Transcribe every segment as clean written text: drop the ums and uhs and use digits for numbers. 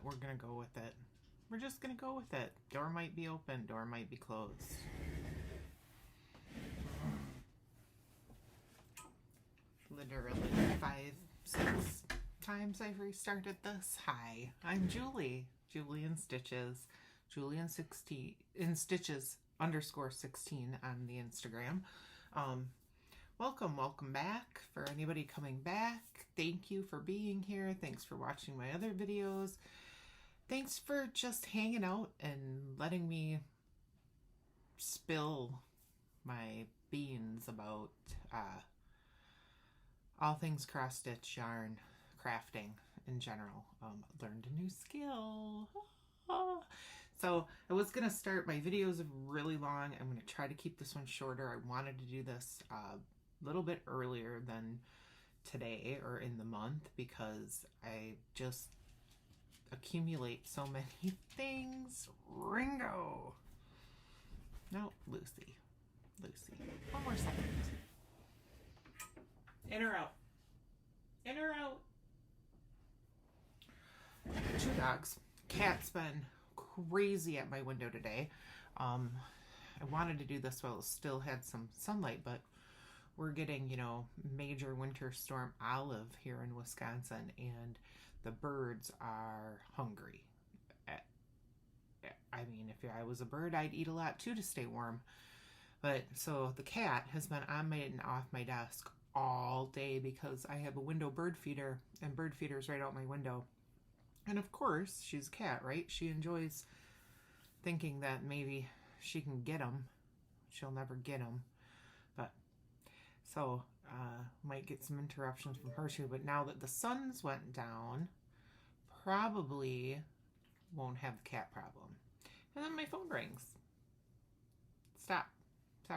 we're gonna go with it. We're just gonna go with it. Door might be open, door might be closed. Literally 5-6 times I've restarted this. Hi, I'm Julie. Julie in Stitches. Julie in Stitches _16 on the Instagram. Welcome back. For anybody coming back, thank you for being here. Thanks for watching my other videos. Thanks for just hanging out and letting me spill my beans about all things cross stitch, yarn, crafting in general. Learned a new skill. So I was gonna start, my videos are really long. I'm gonna try to keep this one shorter. I wanted to do this a little bit earlier than today or in the month because I just accumulate so many things. Ringo. No, Lucy. One more second. In or out? In or out? 2 dogs. Cat's been crazy at my window today. I wanted to do this while it still had some sunlight, but we're getting, you know, major winter storm Olive here in Wisconsin, and the birds are hungry. I mean, if I was a bird, I'd eat a lot too to stay warm. But so the cat has been on and off my desk all day because I have a window bird feeder, and bird feeder's right out my window. And of course, she's a cat, right? She enjoys thinking that maybe she can get them. She'll never get them. But so might get some interruptions from her too. But now that the sun's went down, probably won't have the cat problem. And then my phone rings. Stop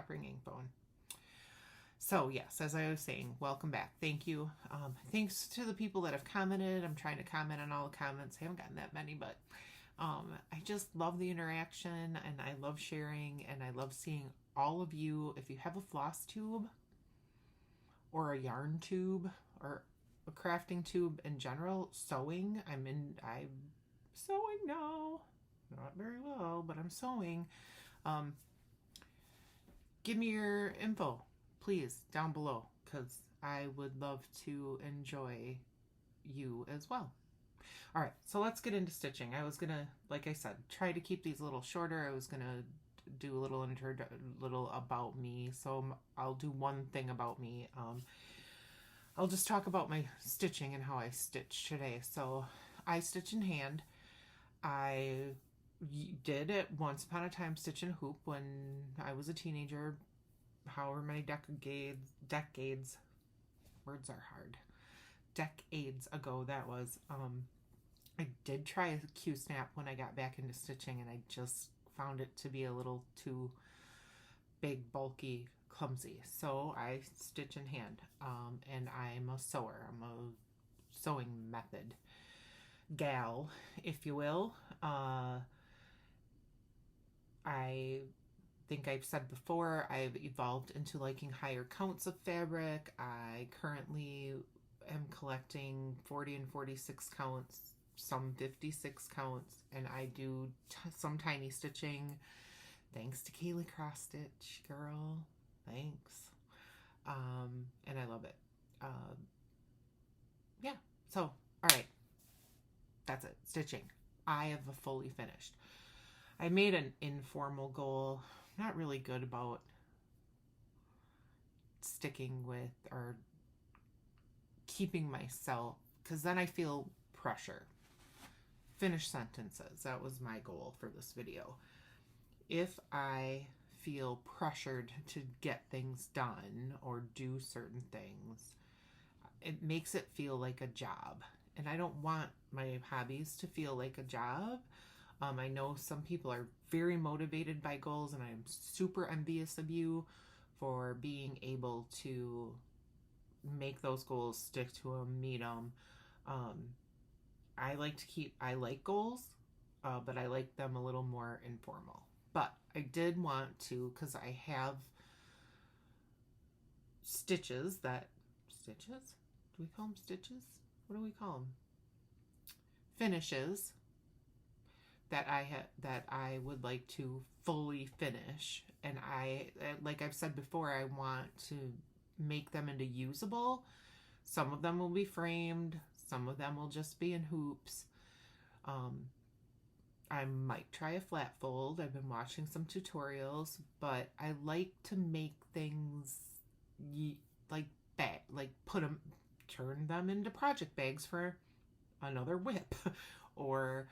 ringing, phone. So yes, as I was saying, welcome back. Thank you. Thanks to the people that have commented. I'm trying to comment on all the comments. I haven't gotten that many, but I just love the interaction, and I love sharing, and I love seeing all of you. If you have a floss tube or a yarn tube or a crafting tube in general, sewing, I'm sewing now. Not very well, but I'm sewing. Give me your info, please, down below, because I would love to enjoy you as well. All right, so let's get into stitching. I was gonna, like I said, try to keep these a little shorter. I was gonna do a little about me, so I'll do one thing about me. I'll just talk about my stitching and how I stitch today. So I stitch in hand. I did it once upon a time stitch and hoop when I was a teenager, however many decades, words are hard, decades ago that was. I did try a Q-snap when I got back into stitching, and I just found it to be a little too big, bulky, clumsy. So I stitch in hand, and I'm a sewer. I'm a sewing method gal, if you will. I think I've said before, I've evolved into liking higher counts of fabric. I currently am collecting 40 and 46 counts, some 56 counts, and I do some tiny stitching. Thanks to Kaylee Cross Stitch, girl. Thanks. And I love it. Yeah. So, all right. That's it. Stitching. I have a fully finished. I made an informal goal. I'm not really good about sticking with or keeping myself, because then I feel pressure. Finish sentences. That was my goal for this video. If I feel pressured to get things done or do certain things, it makes it feel like a job. And I don't want my hobbies to feel like a job. I know some people are very motivated by goals, and I'm super envious of you for being able to make those goals, stick to them, meet them. I like goals, but I like them a little more informal. But I did want to, because I have stitches. Do we call them stitches? What do we call them? Finishes that I would like to fully finish. And like I've said before, I want to make them into usable. Some of them will be framed, some of them will just be in hoops. I might try a flat fold. I've been watching some tutorials, but I like to make things like turn them into project bags for another whip, or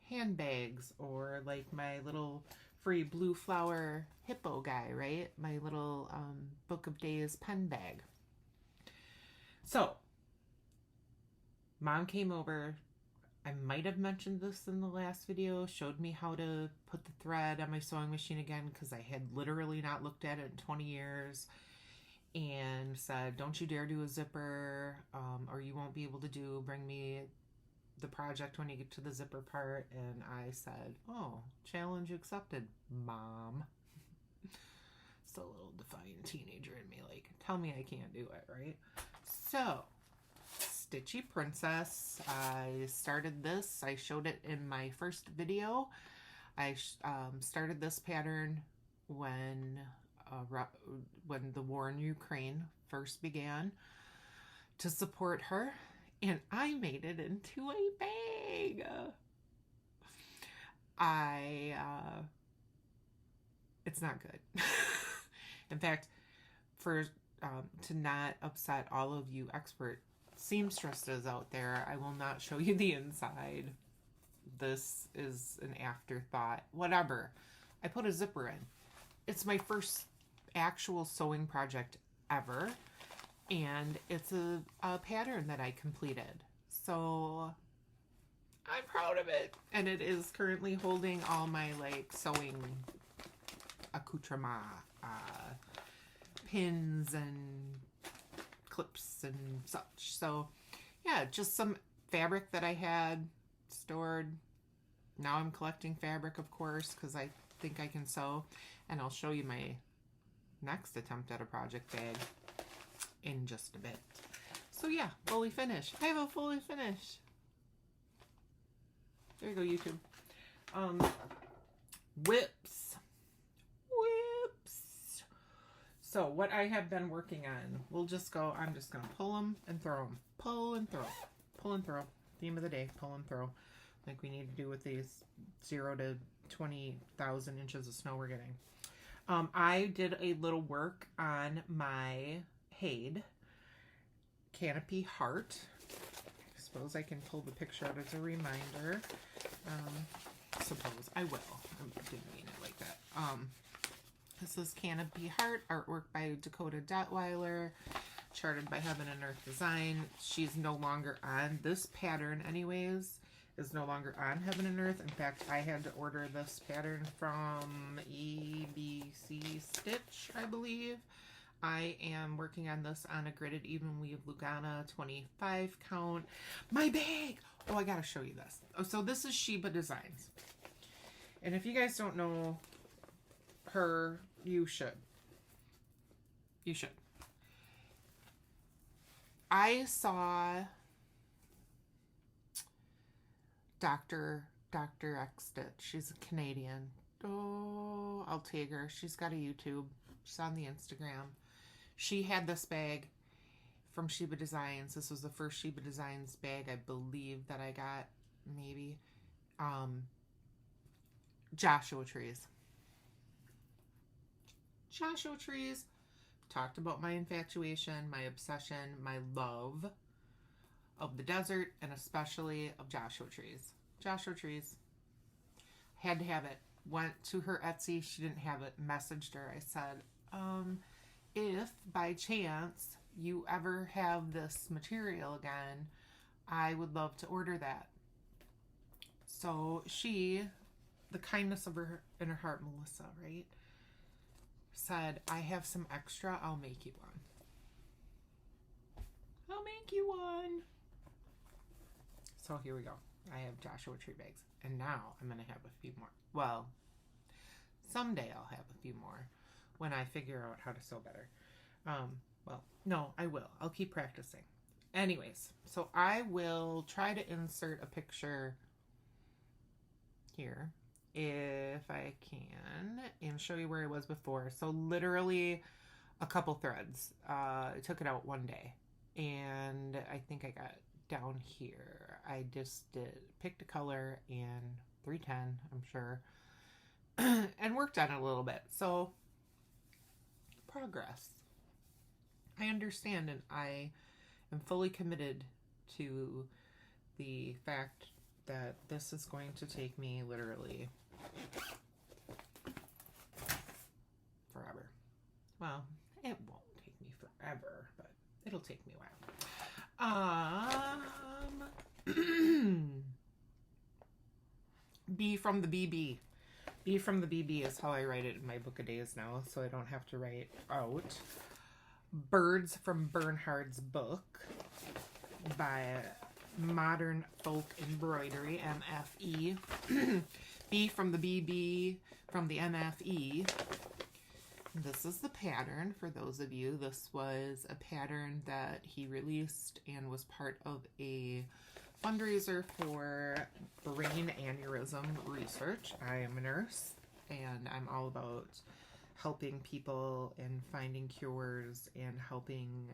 handbags, or like my little free blue flower hippo guy, right? My little Book of Days pen bag. So, Mom came over. I might have mentioned this in the last video, showed me how to put the thread on my sewing machine again, because I had literally not looked at it in 20 years, and said, don't you dare do a zipper, or you won't be able to bring me the project when you get to the zipper part. And I said, oh, challenge accepted, Mom. Still a little defiant teenager in me, like, tell me I can't do it, right? So, Stitchy Princess. I started this. I showed it in my first video. I started this pattern when the war in Ukraine first began, to support her, and I made it into a bag. It's not good. In fact, to not upset all of you expert seamstresses out there, I will not show you the inside. This is an afterthought. Whatever. I put a zipper in. It's my first actual sewing project ever, and it's a pattern that I completed. So I'm proud of it. And it is currently holding all my like sewing accoutrement, pins and clips and such. So yeah, just some fabric that I had stored. Now I'm collecting fabric, of course, because I think I can sew, and I'll show you my next attempt at a project bag in just a bit. So yeah, fully finished. I have a fully finished. There you go, YouTube. Whips. So what I have been working on, I'm just going to pull them and throw them. Pull and throw. Pull and throw. Theme of the day, pull and throw. Like we need to do with these 0 to 20,000 inches of snow we're getting. I did a little work on my Haid canopy heart. I suppose I can pull the picture out as a reminder. Suppose I will. I didn't mean it like that. This is Canopy Heart, artwork by Dakota Detweiler, charted by Heaven and Earth Design. She's no longer on this pattern anyways, is no longer on Heaven and Earth. In fact, I had to order this pattern from EBC Stitch, I believe. I am working on this on a gridded even weave Lugana 25 count. My bag! Oh, I gotta show you this. Oh, so this is Shiba Designs. And if you guys don't know her, you should. You should. I saw Dr. X Stitch. She's a Canadian. Oh, I'll take her. She's got a YouTube. She's on the Instagram. She had this bag from Shiba Designs. This was the first Shiba Designs bag, I believe, that I got, maybe. Joshua trees. Joshua trees. Talked about my infatuation, my obsession, my love of the desert, and especially of Joshua trees. Joshua trees. Had to have it. Went to her Etsy. She didn't have it. Messaged her. I said, if by chance you ever have this material again, I would love to order that. So she, the kindness of her in her heart, Melissa, right, said, I have some extra, I'll make you one. I'll make you one. So here we go. I have Joshua tree bags. And now I'm going to have a few more. Well, someday I'll have a few more when I figure out how to sew better. Well, no, I will. I'll keep practicing. Anyways, so I will try to insert a picture here if I can and show you where I was before. So literally a couple threads. I took it out one day, and I think I got down here. I just picked a color and 310, I'm sure, and worked on it a little bit. So progress. I understand, and I am fully committed to the fact that this is going to take me literally forever. Well, it won't take me forever, but it'll take me a while. B from the BB. B from the BB is how I write it in my book of days now, so I don't have to write out. Birds from Bernhard's book by Modern Folk Embroidery, MFE. B from the BB from the MFE. This is the pattern for those of you. This was a pattern that he released and was part of a fundraiser for brain aneurysm research. I am a nurse, and I'm all about helping people and finding cures and helping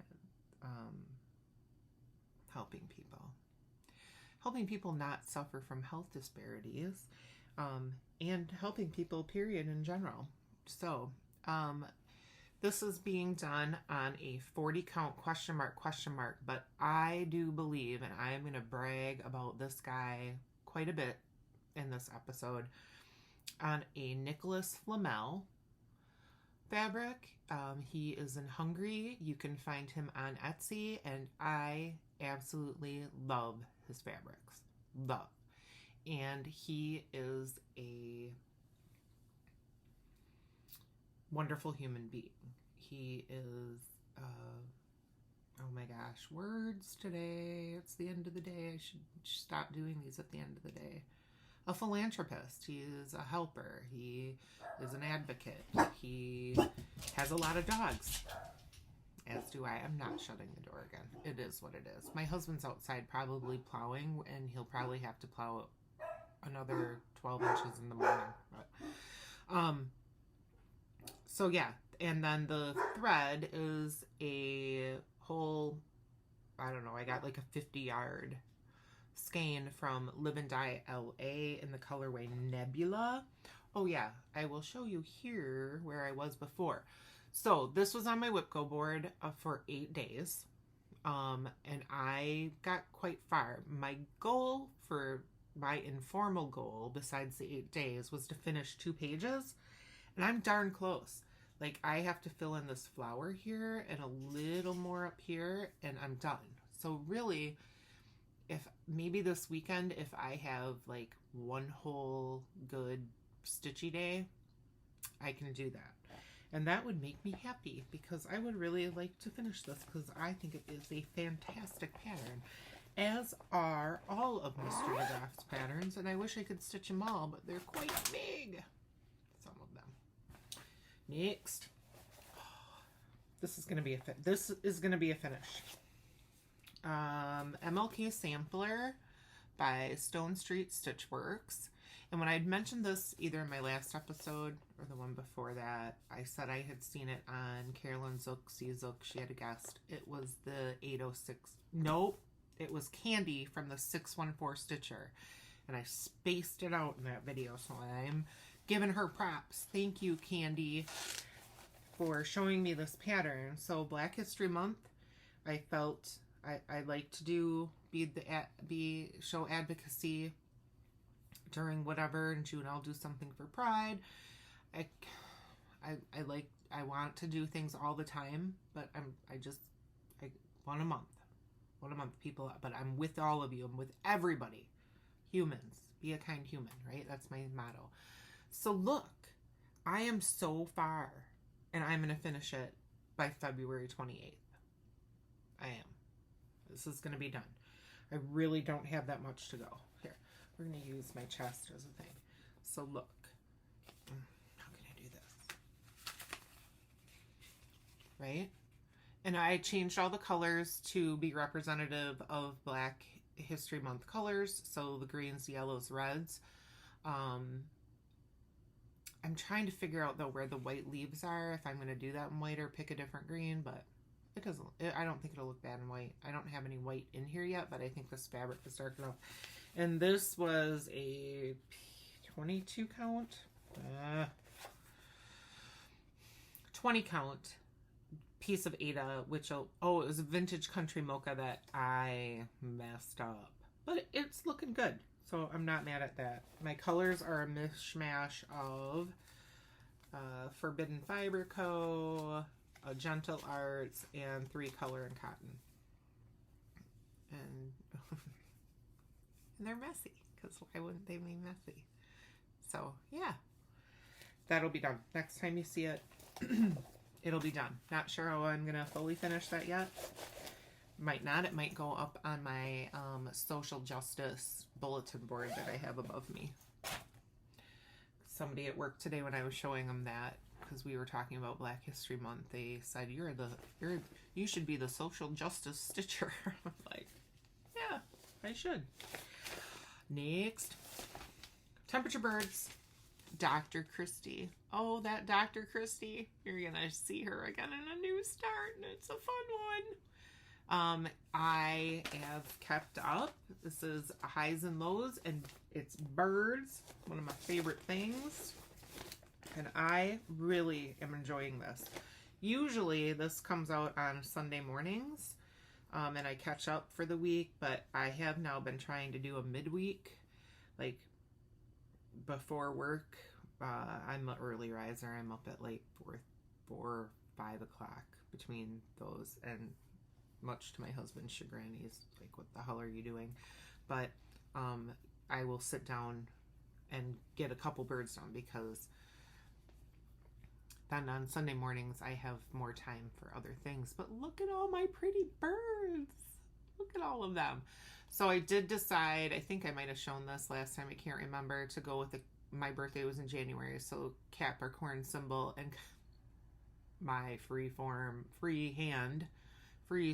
people not suffer from health disparities, and helping people period in general. So this is being done on a 40 count question mark, but I do believe, and I am going to brag about this guy quite a bit in this episode, on a Nicholas Flamel fabric. He is in Hungary. You can find him on Etsy, and I absolutely love his fabrics. Love. And he is a wonderful human being. He is, oh my gosh, words today. It's the end of the day. I should stop doing these at the end of the day. A philanthropist. He is a helper. He is an advocate. He has a lot of dogs, as do I. I'm not shutting the door again. It is what it is. My husband's outside probably plowing, and he'll probably have to plow another 12 inches in the morning. But, so yeah, and then the thread is a whole, I don't know, I got like a 50-yard skein from Live and Die LA in the colorway Nebula. Oh yeah, I will show you here where I was before. So this was on my Whipco board for 8 days, and I got quite far. My goal, for my informal goal, besides the 8 days, was to finish 2 pages, and I'm darn close. Like, I have to fill in this flower here and a little more up here, and I'm done. So really, if maybe this weekend, if I have like one whole good stitchy day, I can do that. And that would make me happy, because I would really like to finish this, because I think it is a fantastic pattern, as are all of Mr. DeGraff's patterns, and I wish I could stitch them all, but they're quite big, some of them. Next, this is going to be a finish. MLK Sampler by Stone Street Stitchworks. And when I had mentioned this either in my last episode or the one before that, I said I had seen it on Carolyn Zook, C-Zook. She had a guest. It was the 806. Nope. It was Candy from the 614 Stitcher. And I spaced it out in that video, so I'm giving her props. Thank you, Candy, for showing me this pattern. So Black History Month, I felt I like to show advocacy during whatever. In June, I'll do something for Pride. I want to do things all the time, but I want a month, people. But I'm with all of you. I'm with everybody. Humans, be a kind human, right? That's my motto. So look, I am so far, and I'm gonna finish it by February 28th. I am. This is gonna be done. I really don't have that much to go. Here, we're gonna use my chest as a thing. So look, how can I do this? Right? And I changed all the colors to be representative of Black History Month colors. So the greens, yellows, reds. I'm trying to figure out though where the white leaves are, if I'm going to do that in white or pick a different green, but it doesn't, I don't think it'll look bad in white. I don't have any white in here yet, but I think this fabric is dark enough. And this was a 22 count, 20 count piece of Ada, which, oh, it was a vintage country mocha that I messed up, but it's looking good. So I'm not mad at that. My colors are a mishmash of Forbidden Fiber Co., Gentle Arts, and 3 Color and Cotton. And, and they're messy, because why wouldn't they be messy? So, yeah. That'll be done. Next time you see it, it'll be done. Not sure how I'm going to fully finish that yet. Might not. It might go up on my social justice bulletin board that I have above me. Somebody at work today, when I was showing them that, because we were talking about Black History Month, they said, you should be the social justice stitcher. I'm like, yeah, I should. Next, Temperature Birds, Dr. Christie. Oh, that Dr. Christie. You're gonna see her again in a new start, and it's a fun one. I have kept up. This is Highs and Lows, and it's birds, one of my favorite things. And I really am enjoying this. Usually this comes out on Sunday mornings, and I catch up for the week, but I have now been trying to do a midweek, like before work. I'm an early riser. I'm up at like 4 or 5 o'clock between those, and much to my husband's chagrin, he's like, what the hell are you doing? But I will sit down and get a couple birds done, because then on Sunday mornings I have more time for other things. But look at all my pretty birds. Look at all of them. So I did decide, I think I might have shown this last time, I can't remember, to go with my birthday was in January, so Capricorn symbol and my free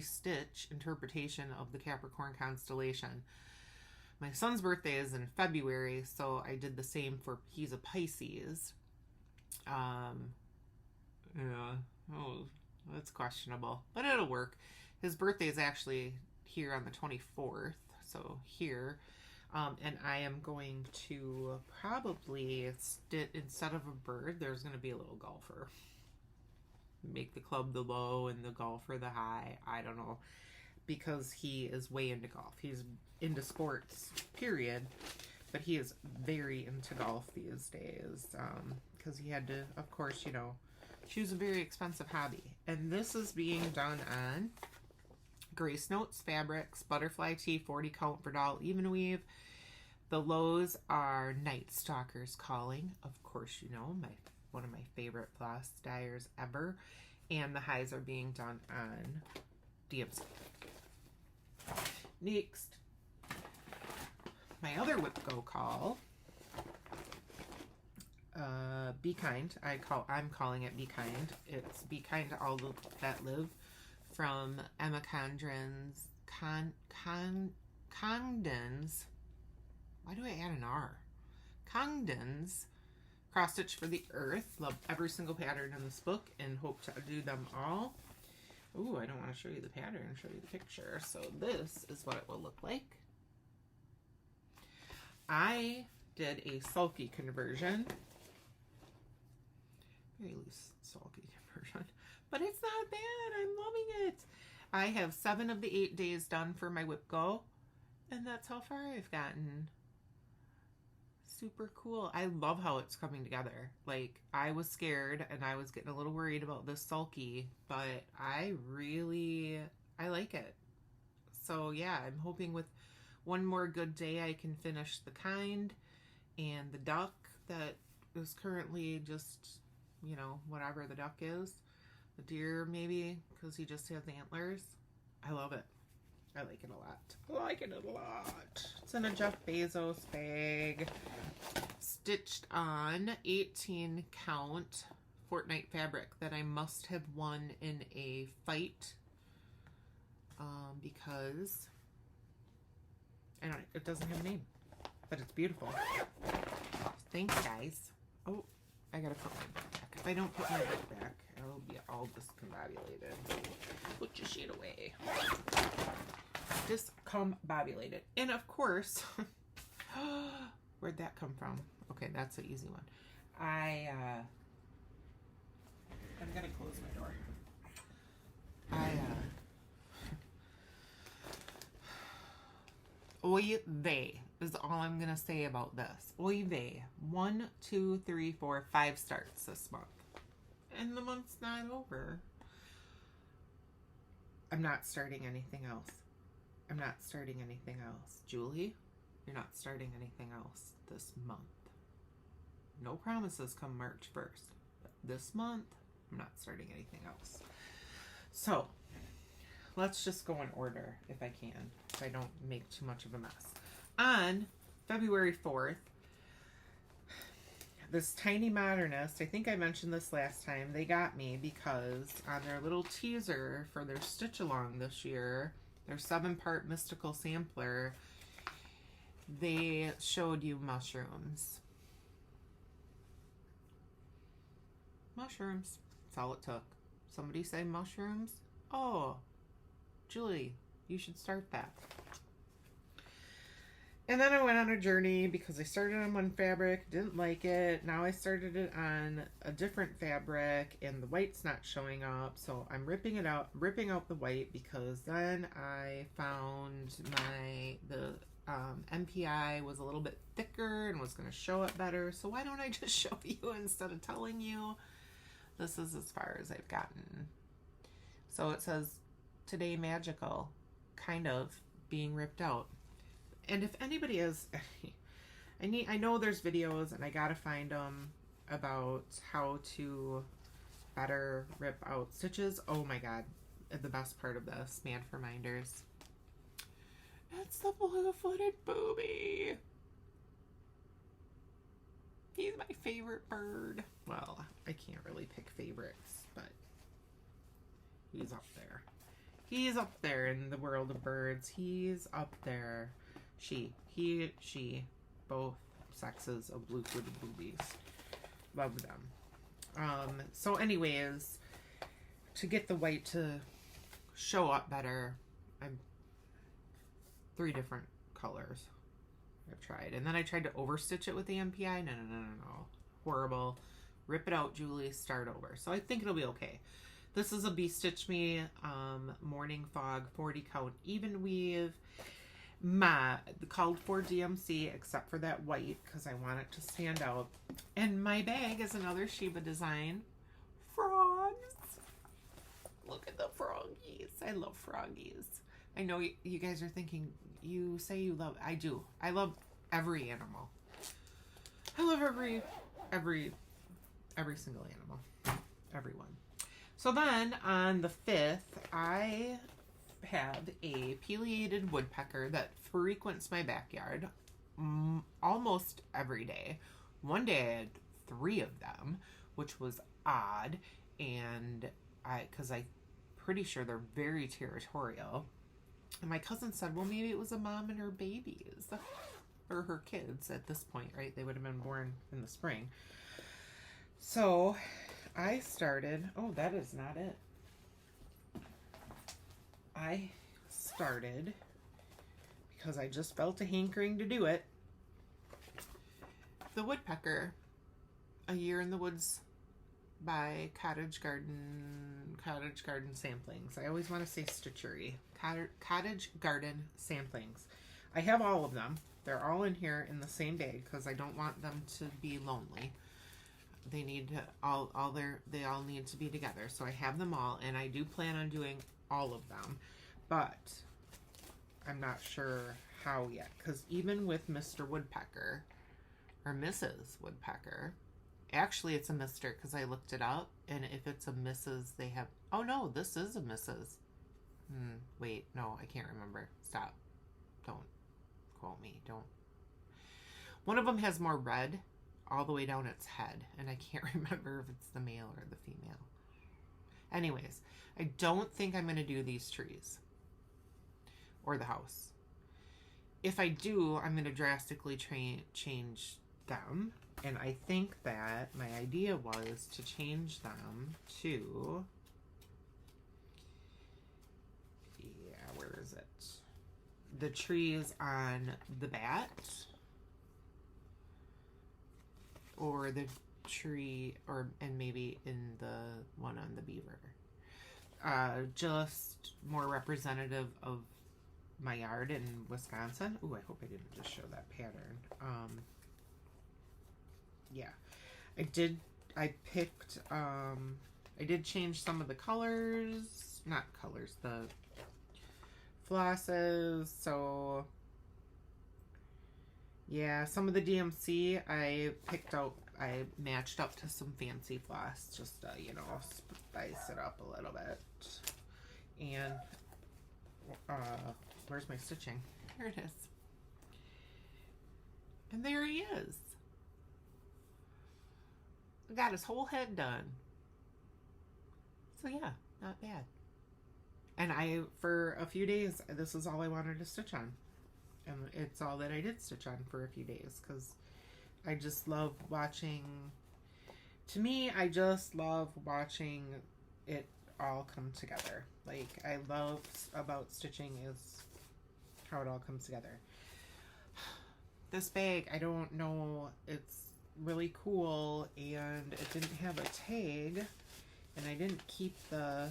stitch interpretation of the Capricorn constellation. My son's birthday is in February, so I did the same for, he's a Pisces. Yeah, oh, that's questionable, but it'll work. His birthday is actually here on the 24th, so here. And I am going to probably instead of a bird, there's going to be a little golfer. Make the club the low and the golfer the high. I don't know, because he is way into golf. He's into sports, period, but he is very into golf these days, because he had to, of course, you know, choose a very expensive hobby. And this is being done on Grace Notes Fabrics, Butterfly Tee, 40 count for doll even weave. The lows are Night Stalkers Calling, of course, you know, one of my favorite Floss dyers ever. And the highs are being done on DMC. Next, my other Whip Go call, Be Kind. I'm calling it Be Kind. It's Be Kind to All That Live, from Emma Condren's Congdon's. Why do I add an R? Congdon's Cross Stitch for the Earth. Love every single pattern in this book and hope to do them all. Ooh, I don't want to show you the pattern, show you the picture. So this is what it will look like. I did a sulky conversion. Very loose sulky conversion. But it's not bad. I'm loving it. I have 7 of the 8 days done for my Whip Go. And that's how far I've gotten. Super cool. I love how it's coming together. Like, I was scared and I was getting a little worried about this sulky, but I like it. So yeah, I'm hoping with one more good day I can finish the kind and the duck that is currently just, you know, whatever the duck is. The deer maybe, because he just has antlers. I love it. I like it a lot. I like it a lot. It's in a Jeff Bezos bag. Stitched on 18 count Fortnite fabric that I must have won in a fight. Because I don't, it doesn't have a name, but it's beautiful. Thanks, guys. Oh, I gotta put my book back. If I don't put my book back, it'll be all discombobulated. Put your shit away. Discombobulated. And of course, where'd that come from? Okay, that's an easy one. I'm gonna close my door. Oy vey is all I'm gonna say about this. Oy vey. 1, 2, 3, 4, 5 starts this month. And the month's not over. I'm not starting anything else. I'm not starting anything else. Julie, you're not starting anything else this month. No promises come March 1st. But this month, I'm not starting anything else. So, let's just go in order if I can, so I don't make too much of a mess. On February 4th, this Tiny Modernist, I think I mentioned this last time, they got me because on their little teaser for their Stitch Along this year, their 7-part mystical sampler, they showed you mushrooms. Mushrooms. That's all it took. Somebody say mushrooms? Oh, Julie, you should start that. And then I went on a journey because I started on one fabric, didn't like it. Now I started it on a different fabric and the white's not showing up. So I'm ripping out the white because then I found the MPI was a little bit thicker and was going to show it better. So why don't I just show you instead of telling you? This is as far as I've gotten. So it says, today magical, kind of being ripped out. And if anybody is, I know there's videos and I gotta find them about how to better rip out stitches. Oh my god, the best part of this, man for minders. It's the blue-footed Boobie. He's my favorite bird. Well, I can't really pick favorites, but he's up there. He's up there in the world of birds. He's up there. She, both sexes of blue-footed boobies. Love them. So anyways, to get the white to show up better, I'm 3 different colors I've tried. And then I tried to overstitch it with the MPI. No. Horrible. Rip it out, Julie. Start over. So I think it'll be okay. This is a Bee Stitch Me Morning Fog 40 count even weave. Called for DMC except for that white because I want it to stand out. And my bag is another Shiba design. Frogs. Look at the froggies. I love froggies. I know you guys are thinking, you say you love, I do. I love every animal. I love every single animal. Everyone. So then on the 5th, I have a pileated woodpecker that frequents my backyard almost every day. One day I had 3 of them, which was odd, and because I'm pretty sure they're very territorial. And my cousin said, well, maybe it was a mom and her babies, or her kids at this point, right? They would have been born in the spring. So I started, oh, that is not it. I started, because I just felt a hankering to do it, the woodpecker, A Year in the Woods by Cottage Garden Samplings. I always want to say Stitchery. Cottage Garden Samplings. I have all of them. They're all in here in the same bag because I don't want them to be lonely. They need to, they all need to be together. So I have them all, and I do plan on doing all of them, but I'm not sure how yet, because even with Mr. Woodpecker or Mrs. Woodpecker, actually it's a Mr. because I looked it up, and if it's a Mrs. they have, oh no, this is a Mrs. Wait, no, I can't remember. Stop. Don't quote me. Don't. One of them has more red all the way down its head, and I can't remember if it's the male or the female. Anyways, I don't think I'm going to do these trees or the house. If I do, I'm going to drastically change them, and I think that my idea was to change them to, yeah, where is it? The trees on the bat, or the tree, and maybe in the one on the beaver. Just more representative of my yard in Wisconsin. Ooh, I hope I didn't just show that pattern. Yeah, I did change some of the colors, not colors, the flosses. So yeah, some of the DMC I matched up to some fancy floss, just to, you know, spice it up a little bit. And where's my stitching? Here it is. And there he is. I got his whole head done. So yeah, not bad. And for a few days, this is all I wanted to stitch on. And it's all that I did stitch on for a few days, because I just love watching, to me, I just love watching it all come together. Like, I love about stitching is how it all comes together. This bag, I don't know, it's really cool, and it didn't have a tag, and I didn't keep the,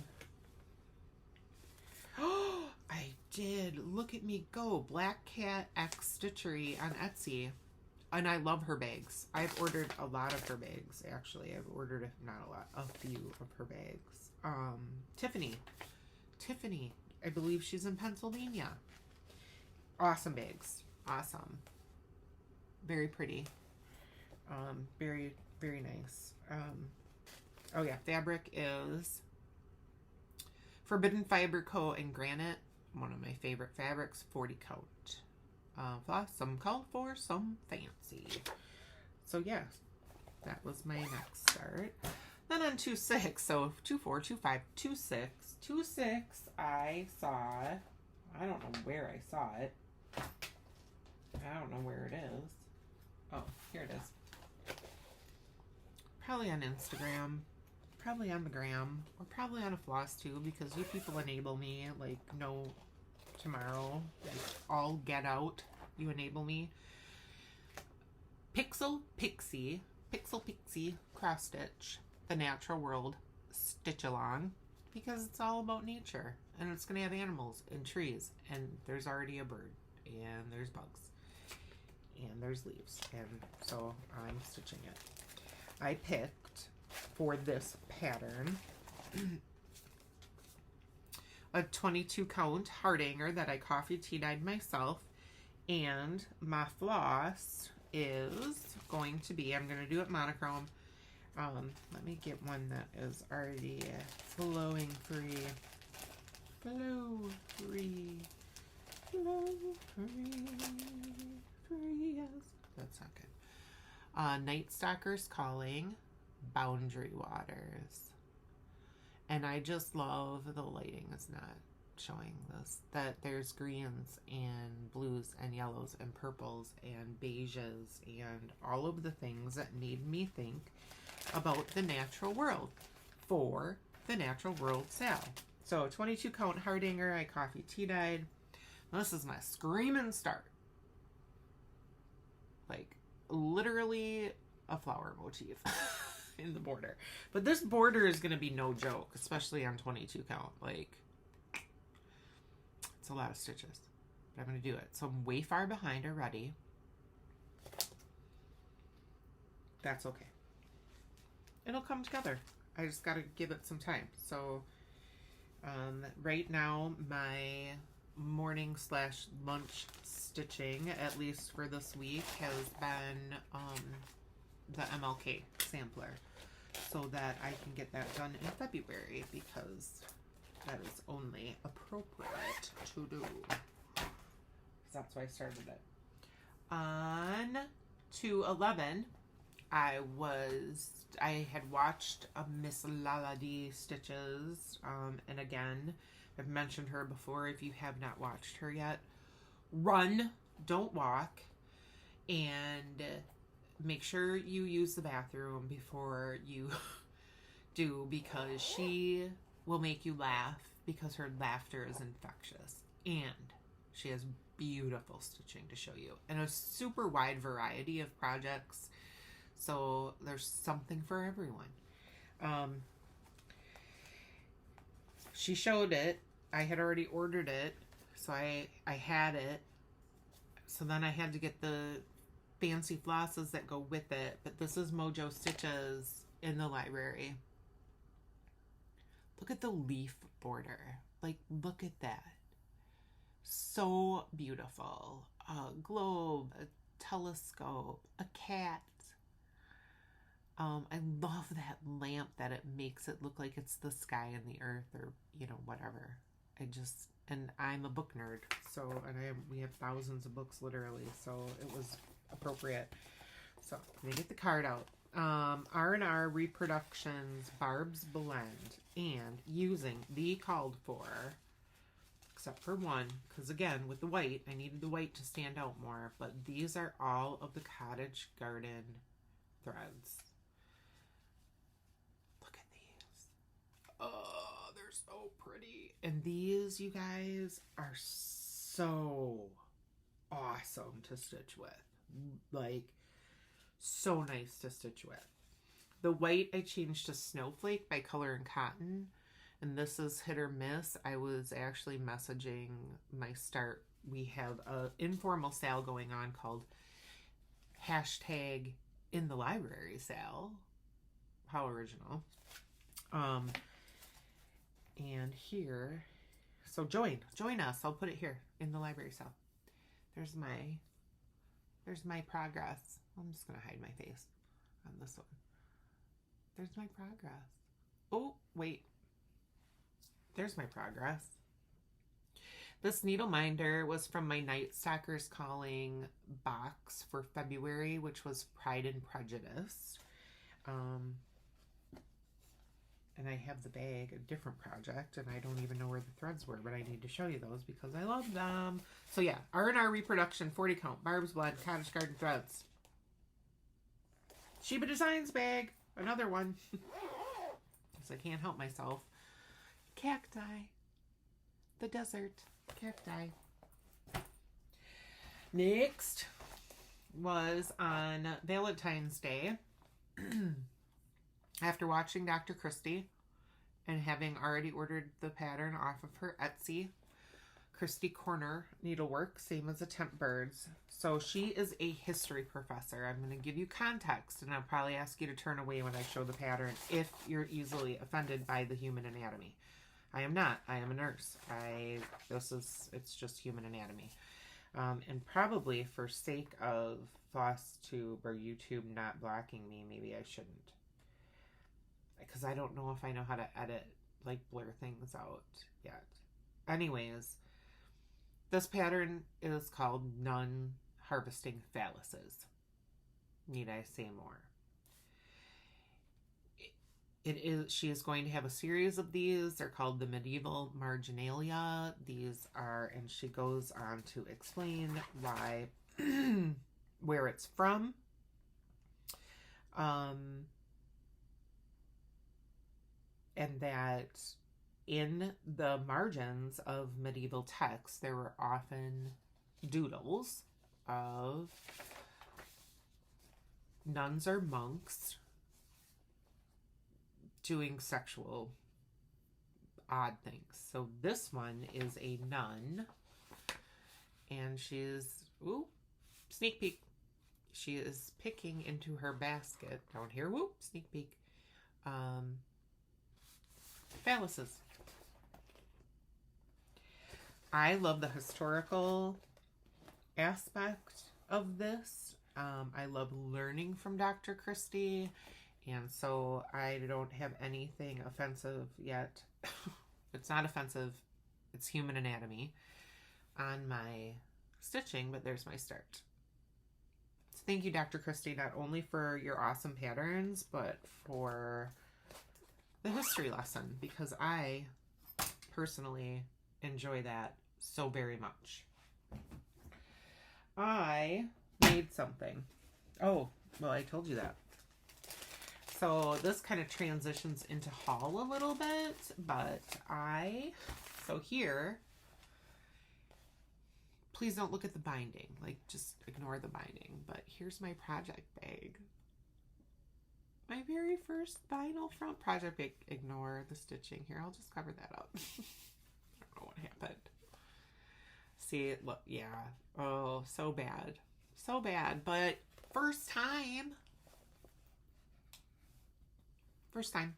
oh, I did, look at me go, Black Cat X Stitchery on Etsy, and I love her bags. I've ordered a lot of her bags, actually. I've ordered, not a lot, a few of her bags. Tiffany, I believe she's in Pennsylvania. Awesome bags, awesome. Very pretty. Very, very nice. Oh yeah, fabric is Forbidden Fiber Coat and Granite. One of my favorite fabrics, 40 count. Floss, some colorful, some fancy. So yeah, that was my next start. Then on 2-6, so 2-4, 2-5, 2-6. 2-6, I saw, I don't know where I saw it. I don't know where it is. Oh, here it is. Probably on Instagram, probably on the gram, or probably on a Flosstube, because you people enable me like no tomorrow. Like, all get out, you enable me. Pixie cross stitch, the natural world stitch along, because it's all about nature, and it's gonna have animals and trees, and there's already a bird, and there's bugs, and there's leaves, and so I'm stitching it. I picked for this pattern a 22 count Hardanger that I coffee tea dyed myself, and my floss is going to be, I'm going to do it monochrome. Let me get one that is already flowing free. Flow free. Yes. That's not good. Night Stalkers Calling, Boundary Waters. And I just love the lighting is not showing this, that there's greens and blues and yellows and purples and beiges and all of the things that made me think about the natural world for the natural world sale. So 22 count Hardanger, I coffee tea dyed. This is my screaming start. Like literally a flower motif in the border. But this border is going to be no joke, especially on 22 count. Like, it's a lot of stitches, but I'm going to do it. So I'm way far behind already. That's okay. It'll come together. I just got to give it some time. So right now my morning / lunch stitching, at least for this week, has been the MLK sampler, so that I can get that done in February, because that is only appropriate to do. That's why I started it. On 2/11, I had watched Miss Laladi Stitches, and again, I've mentioned her before. If you have not watched her yet, run, don't walk. And make sure you use the bathroom before you do, because she will make you laugh because her laughter is infectious. And she has beautiful stitching to show you and a super wide variety of projects. So there's something for everyone. She showed it. I had already ordered it, so I had it. So then I had to get the fancy flosses that go with it. But this is Mojo Stitches in the library. Look at the leaf border. Like, look at that. So beautiful. A globe, a telescope, a cat. I love that lamp that it makes it look like it's the sky and the earth, or, you know, whatever. And I'm a book nerd, so, we have thousands of books, literally, so it was appropriate. So, let me get the card out. R&R Reproductions Barb's Blend, and using the called for, except for one, because again, with the white, I needed the white to stand out more, but these are all of the Cottage Garden threads. Oh, they're so pretty. And these, you guys, are so awesome to stitch with. Like, so nice to stitch with. The white I changed to Snowflake by Color and Cotton. And this is hit or miss. I was actually messaging my start. We have an informal sale going on called hashtag in the library sale. How original. And here, so join us. I'll put it here in the library sale. There's my progress. I'm just going to hide my face on this one. There's my progress. Oh, wait. There's my progress. This needle minder was from my Night Stalkers Calling box for February, which was Pride and Prejudice. And I have the bag, a different project, and I don't even know where the threads were, but I need to show you those because I love them. So yeah, R&R Reproduction, 40 count, Barb's Blood, Cottage Garden threads. Shiba Designs bag, another one. Because I can't help myself. Cacti. The desert. Cacti. Next was on Valentine's Day. After watching Dr. Christie and having already ordered the pattern off of her Etsy, Christie Corner Needlework, same as Attempt Birds. So she is a history professor. I'm going to give you context, and I'll probably ask you to turn away when I show the pattern if you're easily offended by the human anatomy. I am not. I am a nurse. It's just human anatomy. And probably for sake of Flosstube or YouTube not blocking me, maybe I shouldn't. Because I don't know if I know how to edit, like, blur things out yet. Anyways, this pattern is called Nun Harvesting Phalluses. Need I say more? She is going to have a series of these. They're called the Medieval Marginalia. These are, and she goes on to explain why, where it's from. And that in the margins of medieval texts, there were often doodles of nuns or monks doing sexual odd things. So this one is a nun, and she's, ooh, sneak peek. She is picking into her basket down here. Whoop, sneak peek. Phalluses. I love the historical aspect of this. I love learning from Dr. Christie, and so I don't have anything offensive yet. It's not offensive. It's human anatomy on my stitching, but there's my start. So thank you, Dr. Christie, not only for your awesome patterns, but for the history lesson, because I personally enjoy that so very much. I made something. Oh, well, I told you that. So this kind of transitions into haul a little bit, but so here, please don't look at the binding. Like, just ignore the binding. But here's my project bag. My very first vinyl front project bag. Ignore the stitching here. I'll just cover that up. I don't know what happened. See, look, yeah. Oh, so bad. So bad. But first time. First time.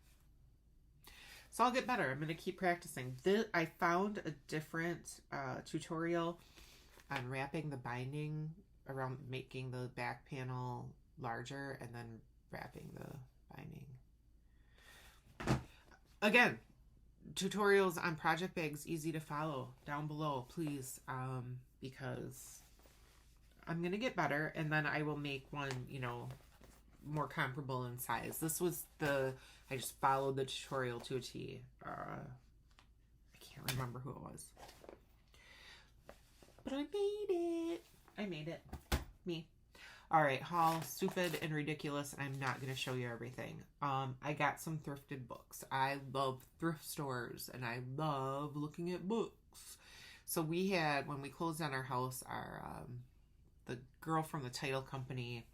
So I'll get better. I'm going to keep practicing. I found a different tutorial on wrapping the binding around, making the back panel larger and then wrapping the binding. Again, tutorials on project bags, easy to follow, down below, please, because I'm going to get better, and then I will make one, you know, more comparable in size. This was I just followed the tutorial to a T. I can't remember who it was. But I made it. I made it. Me. All right, haul, stupid and ridiculous. I'm not going to show you everything. I got some thrifted books. I love thrift stores, and I love looking at books. So we had, when we closed on our house, the girl from the title company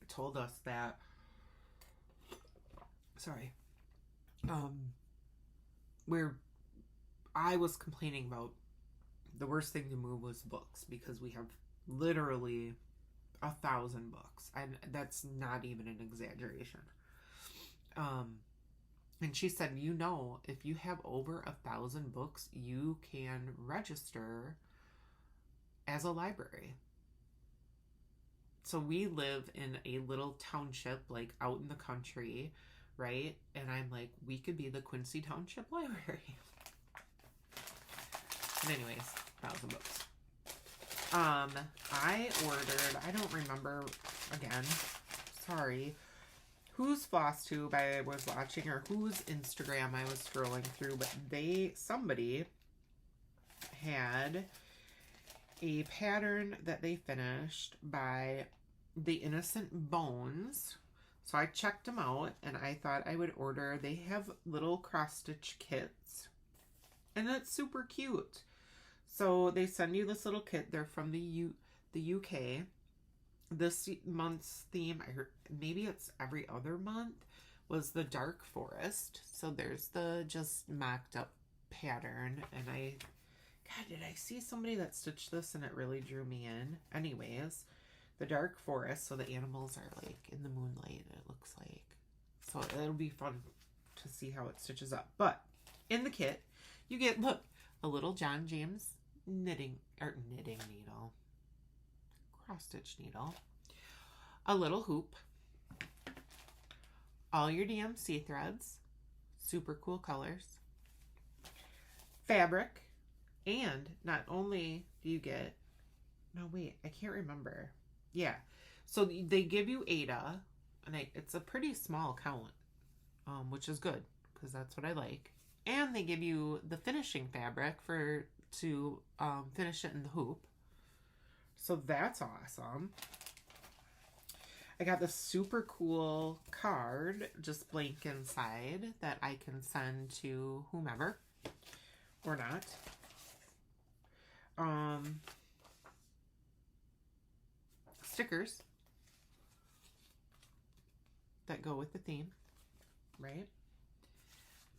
told us that, sorry, I was complaining about the worst thing to move was books, because we have literally 1,000 books, and that's not even an exaggeration. And she said, you know, if you have over 1,000 books, you can register as a library. So we live in a little township, like out in the country, right? And I'm like, we could be the Quincy Township Library. And anyways, 1,000 books. I ordered, I don't remember, again, sorry, whose Flosstube I was watching or whose Instagram I was scrolling through, but somebody had a pattern that they finished by The Innocent Bones. So I checked them out, and I thought I would order. They have little cross-stitch kits, and it's super cute. So they send you this little kit. They're from the UK. This month's theme, I heard, maybe it's every other month, was the Dark Forest. So there's the just mocked up pattern, and God, did I see somebody that stitched this and it really drew me in? Anyways, the Dark Forest, so the animals are like in the moonlight, it looks like. So it'll be fun to see how it stitches up. But in the kit, you get, look, a little John James knitting needle, cross stitch needle, a little hoop, all your DMC threads, super cool colors, fabric, and not only do you get, no wait, I can't remember. Yeah, so they give you Ada, and it's a pretty small count, which is good because that's what I like. And they give you the finishing fabric to finish it in the hoop. So that's awesome. I got this super cool card, just blank inside, that I can send to whomever or not. Stickers that go with the theme, right?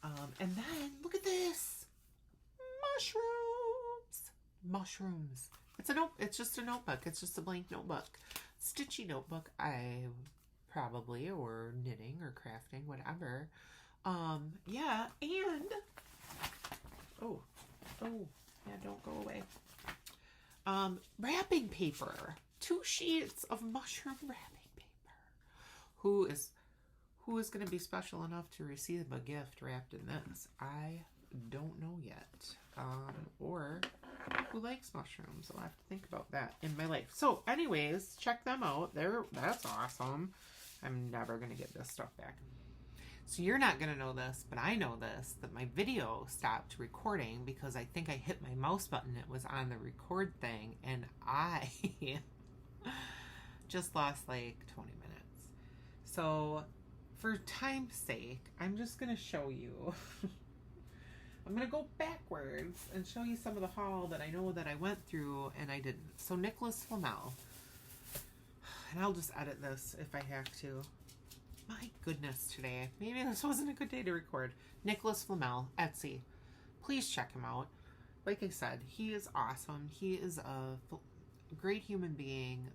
And then look at this, mushrooms. It's just a notebook. It's just a blank notebook, stitchy notebook. Or knitting or crafting, whatever. Yeah, and yeah, don't go away. Wrapping paper. 2 sheets of mushroom wrapping paper. Who is going to be special enough to receive a gift wrapped in this? I don't know yet. Or who likes mushrooms? I'll have to think about that in my life. So anyways, check them out. That's awesome. I'm never going to get this stuff back. So you're not going to know this, but I know this, that my video stopped recording because I think I hit my mouse button. It was on the record thing, and I just lost like 20 minutes. So for time's sake, I'm just going to show you. I'm going to go backwards and show you some of the haul that I know that I went through and I didn't. So Nicholas Flamel. And I'll just edit this if I have to. My goodness, today. Maybe this wasn't a good day to record. Nicholas Flamel, Etsy. Please check him out. Like I said, he is awesome. He is a great human being.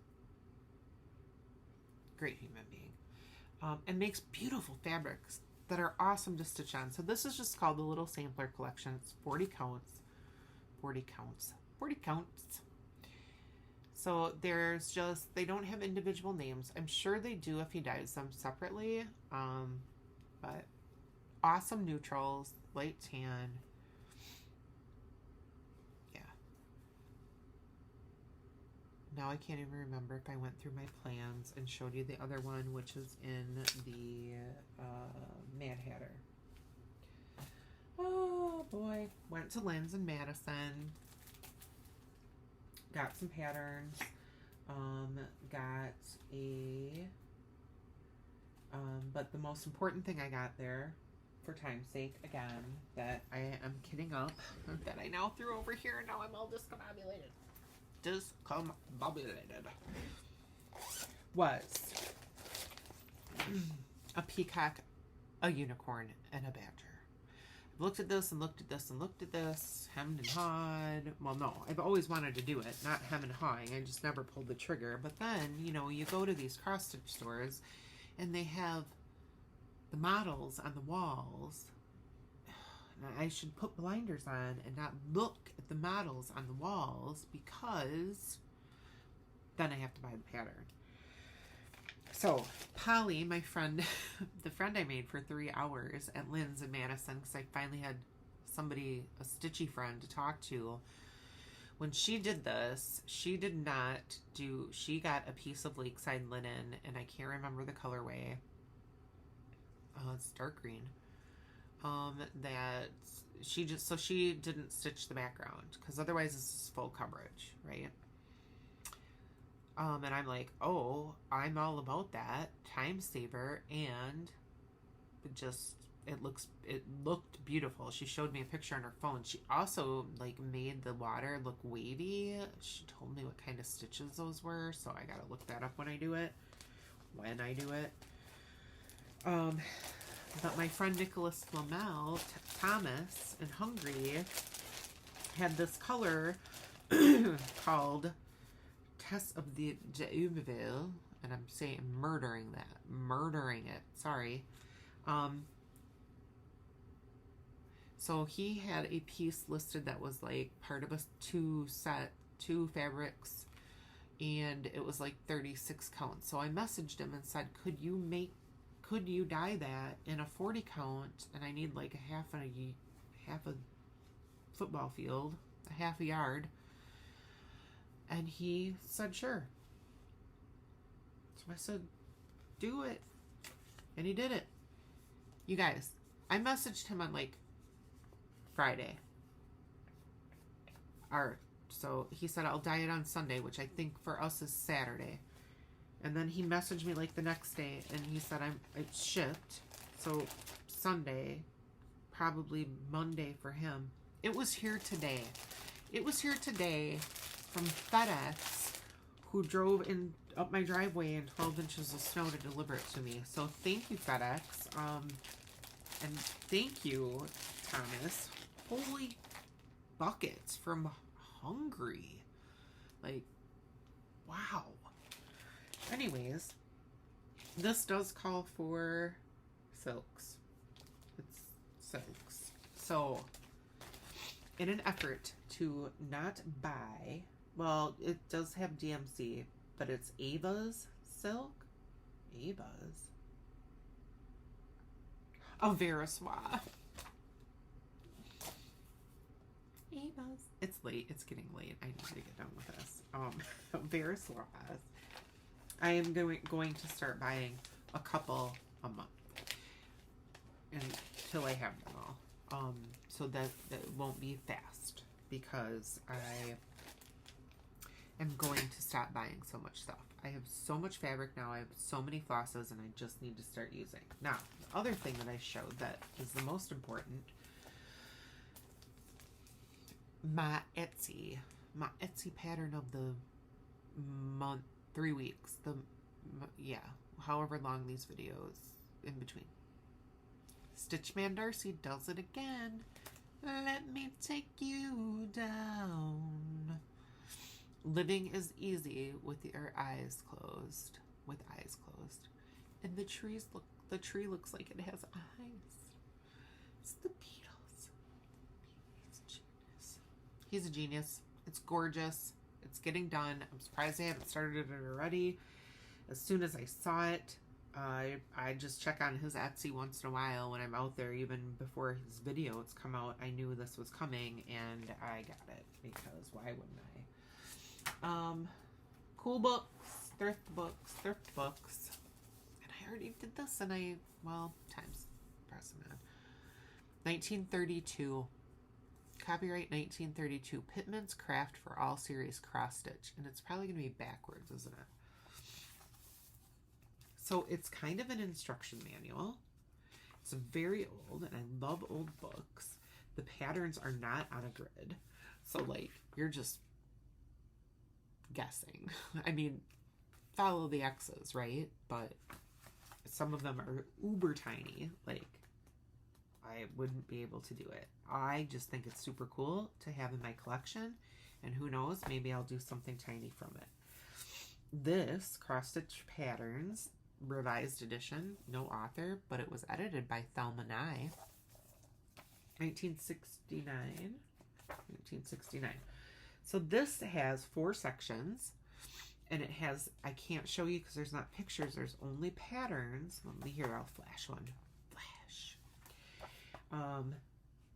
Great human being. And makes beautiful fabrics that are awesome to stitch on. So this is just called the Little Sampler Collection. It's 40 counts. 40 counts. 40 counts. So there's just, they don't have individual names. I'm sure they do if he dyes them separately. But awesome neutrals, light tan. Yeah. Now I can't even remember if I went through my plans and showed you the other one, which is in the Mad Hatter. Oh boy. Went to Lynn's in Madison. Got some patterns, got a, but the most important thing I got there, for time's sake, again, that I am kidding up, that I now threw over here, and now I'm all discombobulated, was a peacock, a unicorn, and a badger. I've looked at this and looked at this and looked at this, hemmed and hawed. Well, no, I've always wanted to do it, not hem and hawing. I just never pulled the trigger. But then, you know, you go to these cross-stitch stores and they have the models on the walls. And I should put blinders on and not look at the models on the walls because then I have to buy the pattern. So, Polly, my friend, the friend I made for 3 hours at Lynn's in Madison, because I finally had somebody, a stitchy friend to talk to. When she did this, she did not do, she got a piece of lakeside linen, and I can't remember the colorway. It's dark green. That she just, so she didn't stitch the background, because otherwise this is full coverage, right? And I'm like, oh, I'm all about that. Time saver. And it looked beautiful. She showed me a picture on her phone. She also like made the water look wavy. She told me what kind of stitches those were. So I got to look that up when I do it. But my friend Nicholas Flamel, Thomas in Hungary, had this color called Tess of the Deumeville, and I'm saying murdering it, sorry. So he had a piece listed that was like part of a two fabrics, and it was like 36 counts. So I messaged him and said, could you dye that in a 40 count? And I need like a half a football field, a half a yard. And he said, sure. So I said, do it. And he did it. You guys, I messaged him on like Friday. So he said, I'll dye it on Sunday, which I think for us is Saturday. And then he messaged me like the next day and he said, it's shipped. So Sunday, probably Monday for him. It was here today. From FedEx, who drove up my driveway in 12 inches of snow to deliver it to me. So thank you, FedEx. And thank you, Thomas. Holy buckets from Hungary. Like, wow. Anyways, this does call for silks. It's silks. So, in an effort to not buy, well, it does have DMC, but it's Ava's silk. Ava's. Oh, Veriswa. Ava's. It's late. It's getting late. I need to get done with this. Veriswa's. I am going to start buying a couple a month until I have them all. So that won't be fast because I am going to stop buying so much stuff. I have so much fabric now. I have so many flosses, and I just need to start using. Now, the other thing that I showed that is the most important, my Etsy pattern of the month, 3 weeks, yeah, however long these videos in between. Stitchman Darcy does it again. Let me take you down. Living is easy with your eyes closed. With eyes closed. And the tree looks like it has eyes. It's the Beatles. He's a genius. It's gorgeous. It's getting done. I'm surprised I haven't started it already. As soon as I saw it, I just check on his Etsy once in a while when I'm out there. Even before his videos come out, I knew this was coming, and I got it, because why wouldn't I? Cool books, thrift books. And I already did this, and time's pressing on. 1932. Copyright 1932. Pittman's Craft for All Series Cross Stitch. And it's probably going to be backwards, isn't it? So it's kind of an instruction manual. It's very old, and I love old books. The patterns are not on a grid. So, like, you're just guessing. I mean, follow the X's, right? But some of them are uber tiny. Like, I wouldn't be able to do it. I just think it's super cool to have in my collection. And who knows, maybe I'll do something tiny from it. This Cross Stitch Patterns revised edition, no author, but it was edited by Thelma Nye. 1969. So this has 4 sections, and it has, I can't show you because there's not pictures, there's only patterns. Let me hear, I'll flash one. Flash.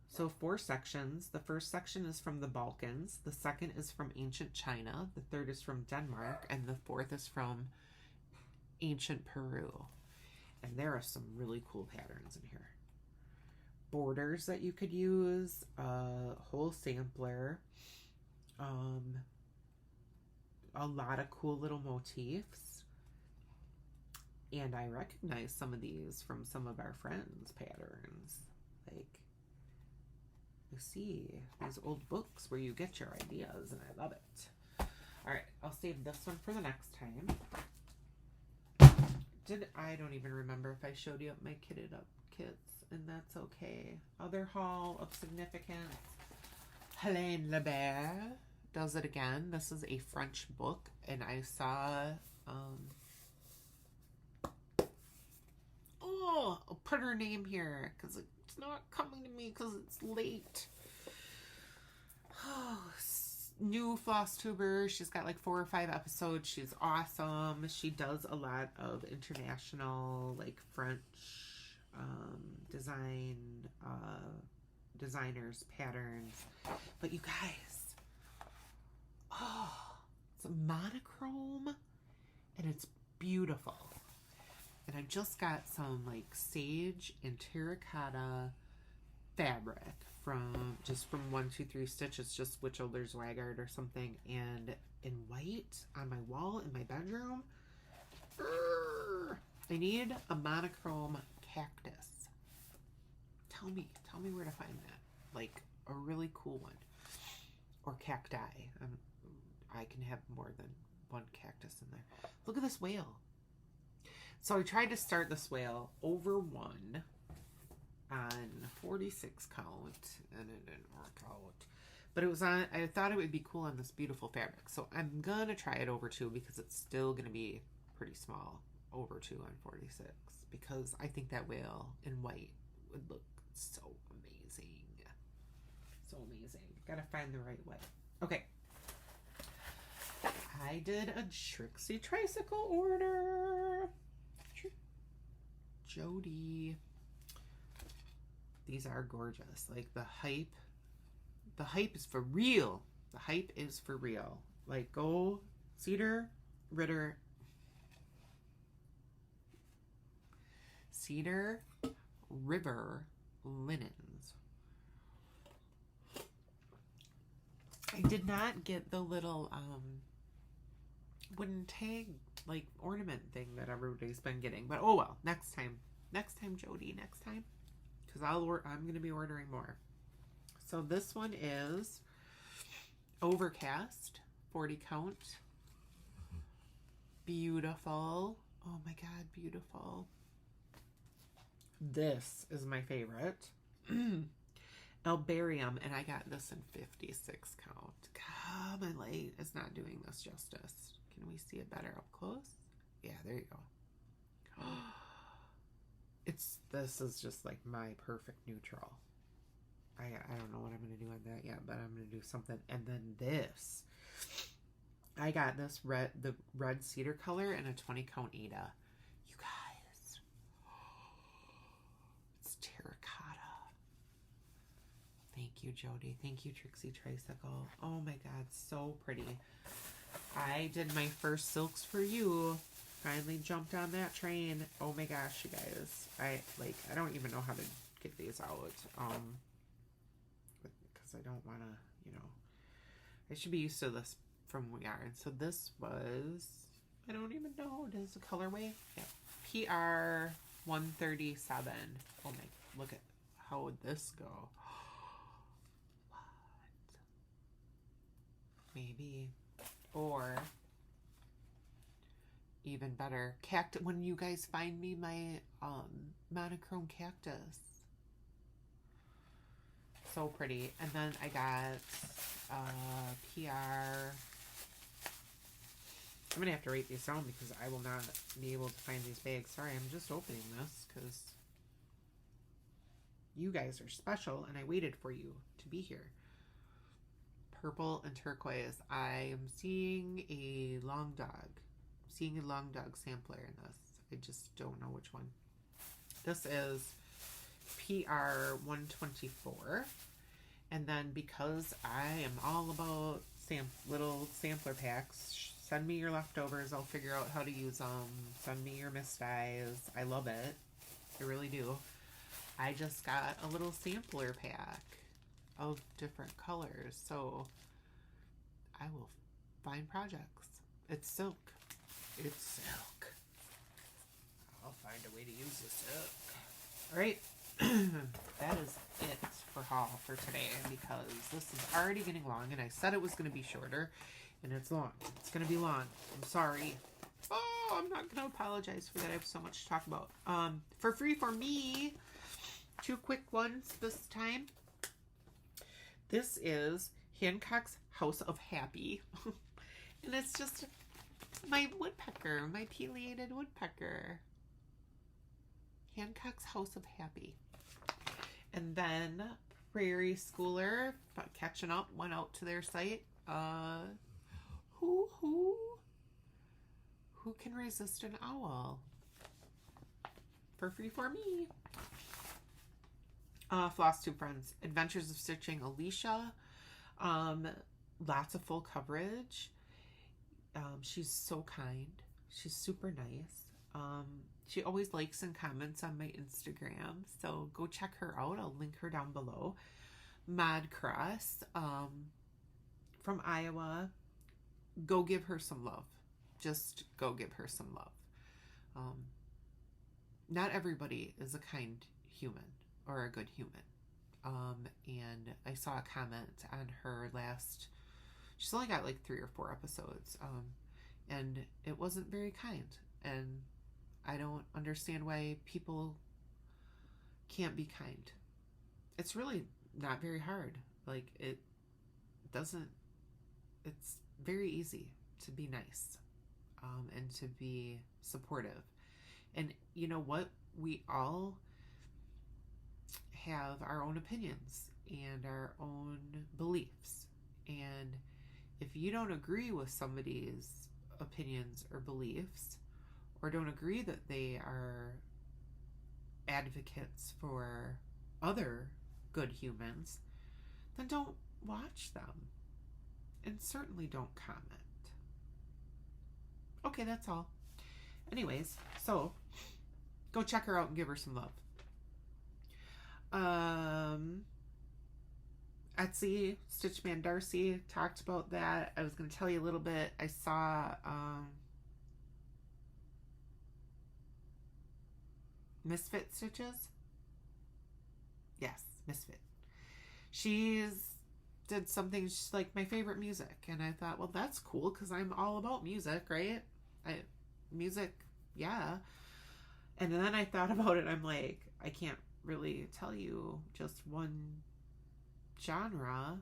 So 4 sections. The first section is from the Balkans. The second is from ancient China. The third is from Denmark. And the fourth is from ancient Peru. And there are some really cool patterns in here. Borders that you could use, whole sampler, a lot of cool little motifs. And I recognize some of these from some of our friends' patterns. Like, you see these old books where you get your ideas, and I love it. All right, I'll save this one for the next time. I don't even remember if I showed you my kitted up kits, and that's okay. Other haul of significance. Helene Lebert does it again. This is a French book, and I saw, I'll put her name here because it's not coming to me because it's late. New Flosstuber. She's got like 4 or 5 episodes. She's awesome. She does a lot of international, like French designers, patterns. But you guys, it's a monochrome, and it's beautiful. And I just got some like sage and terracotta fabric from 1, 2, 3 Stitches, just Witchelder's Waggard or something, and in white on my wall in my bedroom. I need a monochrome cactus. Tell me where to find that. Like a really cool one. Or cacti. I can have more than one cactus in there. Look at this whale. So I tried to start this whale over 1 on 46 count, and it didn't work out. But it was on, I thought it would be cool on this beautiful fabric. So I'm gonna try it over 2 because it's still gonna be pretty small. Over 2 on 46. Because I think that whale in white would look so amazing. So amazing. Gotta find the right way. Okay. I did a Trixie Tricycle order. Jody. These are gorgeous. Like the hype is for real. The hype is for real. Like go Cedar River linens. I did not get the little wooden tag, like, ornament thing that everybody's been getting. But oh well, next time, Jody, next time, because I'm gonna be ordering more. So this one is Overcast, 40 count. Beautiful. Oh my god, beautiful. This is my favorite. Albarium, and I got this in 56 count. God, my light is not doing this justice. Can we see it better up close? Yeah, there you go. This is just like my perfect neutral. I don't know what I'm going to do on that yet, but I'm going to do something. And then this. I got this the red cedar color and a 20 count Ada. You guys. It's terracotta. Thank you, Jody. Thank you, Trixie Tricycle. Oh my god, so pretty. I did my first silks for you. Finally jumped on that train. Oh my gosh, you guys. I don't even know how to get these out. Because I don't want to, you know. I should be used to this from yarn. So this was, I don't even know. Does the colorway? Yeah. PR 137. Oh my, look at, how would this go? What? Maybe. Or even better, cactus. When you guys find me my monochrome cactus, so pretty. And then I got PR. I'm gonna have to write these down because I will not be able to find these bags. Sorry, I'm just opening this because you guys are special and I waited for you to be here. Purple and turquoise. I am seeing a long dog. Sampler in this. I just don't know which one. This is PR 124. And then because I am all about little sampler packs, send me your leftovers. I'll figure out how to use them. Send me your mist dyes. I love it. I really do. I just got a little sampler pack of different colors. So I will find projects. It's silk. It's silk. I'll find a way to use the silk. All right. That is it for haul for today because this is already getting long and I said it was going to be shorter and it's long. It's going to be long. I'm sorry. Oh, I'm not going to apologize for that. I have so much to talk about. For free for me, 2 quick ones this time. This is Hancock's House of Happy. And it's just my woodpecker, my pileated woodpecker. Hancock's House of Happy. And then Prairie Schooler, catching up, went out to their site. Who can resist an owl? For free for me. Flosstube friends, Adventures of Stitching Alicia. Lots of full coverage. She's so kind. She's super nice. She always likes and comments on my Instagram, so go check her out. I'll link her down below. ModCross, from Iowa. Go give her some love. Just go give her some love. Not everybody is a kind human or a good human. And I saw a comment on her last, she's only got like 3 or 4 episodes, and it wasn't very kind, and I don't understand why people can't be kind. It's really not very hard. Like, it's very easy to be nice, and to be supportive. And you know what? We all have our own opinions and our own beliefs. And if you don't agree with somebody's opinions or beliefs, or don't agree that they are advocates for other good humans, then don't watch them. And certainly don't comment. Okay, that's all. Anyways, so go check her out and give her some love. Etsy, Stitchman Darcy talked about that. I was going to tell you a little bit. I saw Misfit Stitches. Yes, Misfit. She's did something like my favorite music, and I thought, well, that's cool because I'm all about music, right? Music, yeah. And then I thought about it. I'm like, I can't really tell you just one genre.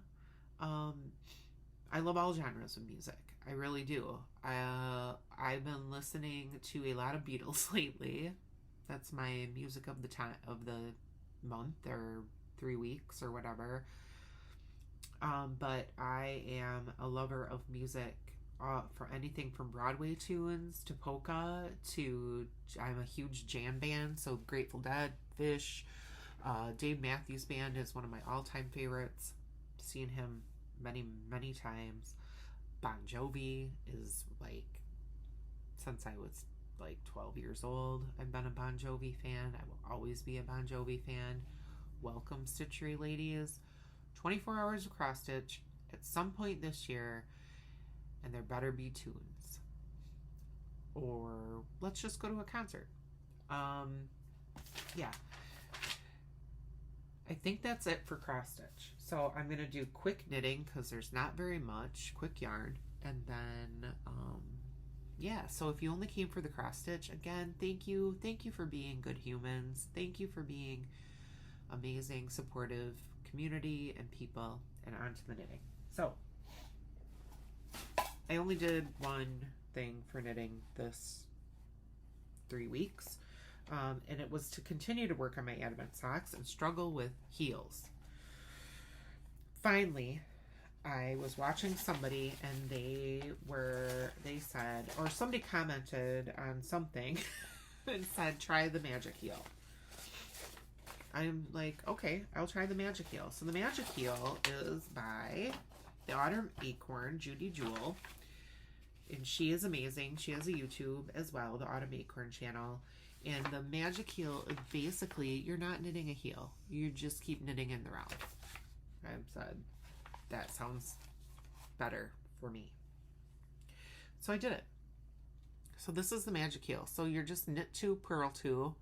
I love all genres of music. I really do. I've been listening to a lot of Beatles lately. That's my music of the time of the month or 3 weeks or whatever. But I am a lover of music for anything from Broadway tunes to polka to, I'm a huge jam band, so Grateful Dead, Fish, Dave Matthews Band is one of my all-time favorites. Seen him many, many times. Bon Jovi is like, since I was like 12 years old, I've been a Bon Jovi fan. I will always be a Bon Jovi fan. Welcome, Stitchery ladies. 24 hours of cross stitch at some point this year, and there better be tunes. Or let's just go to a concert. Yeah. I think that's it for cross stitch. So I'm going to do quick knitting because there's not very much, quick yarn. And then, yeah, so if you only came for the cross stitch, again, thank you. Thank you for being good humans. Thank you for being amazing, supportive community and people, and on to the knitting. So I only did one thing for knitting this 3 weeks. And it was to continue to work on my advent socks and struggle with heels. Finally, I was watching somebody and they said, or somebody commented on something and said, try the magic heel. I'm like, okay, I'll try the magic heel. So the magic heel is by the Autumn Acorn, Judy Jewel. And she is amazing. She has a YouTube as well, the Autumn Acorn channel. And the magic heel is basically, you're not knitting a heel. You just keep knitting in the round. I said, that sounds better for me. So I did it. So this is the magic heel. So you're just knit 2, purl 2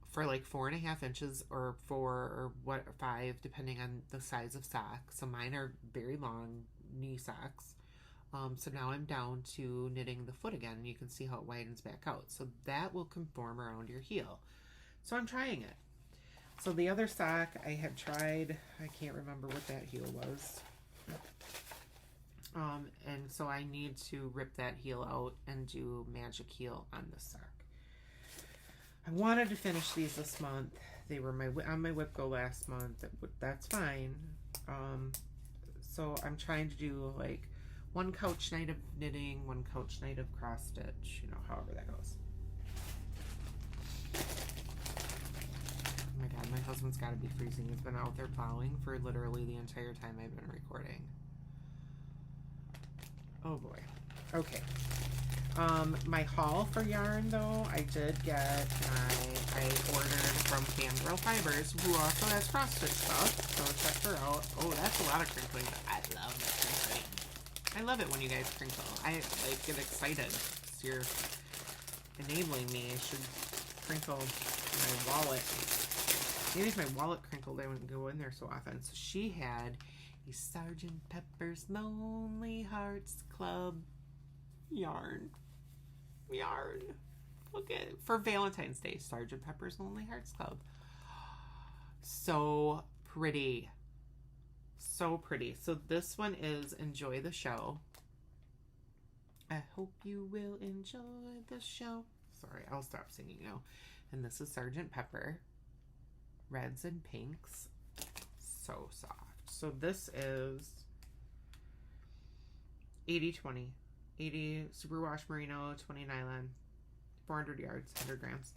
for like 4.5 inches or 4 or 5, depending on the size of sock. So mine are very long knee socks. So now I'm down to knitting the foot again, and you can see how it widens back out. So that will conform around your heel. So I'm trying it. So the other sock I had tried, I can't remember what that heel was. And so I need to rip that heel out and do magic heel on this sock. I wanted to finish these this month. They were on my whip go last month. That's fine. So I'm trying to do like one couch night of knitting, one couch night of cross stitch, you know, however that goes. Oh my god, my husband's got to be freezing. He's been out there plowing for literally the entire time I've been recording. Oh boy. Okay. My haul for yarn though, I did get I ordered from Fangirl Fibers, who also has cross stitch stuff, so check her out. Oh, that's a lot of crinkling. I love that crinkling. I love it when you guys crinkle. I like get excited. You're enabling me. I should crinkle my wallet. Maybe if my wallet crinkled, I wouldn't go in there so often. So she had a Sgt. Pepper's Lonely Hearts Club yarn. Look at it. For Valentine's Day, Sgt. Pepper's Lonely Hearts Club. So pretty. So pretty. So this one is Enjoy the Show. I hope you will enjoy the show. Sorry, I'll stop singing now. And this is Sgt. Pepper. Reds and pinks. So soft. So this is 80/20. 80 superwash merino, 20 nylon, 400 yards, 100 grams.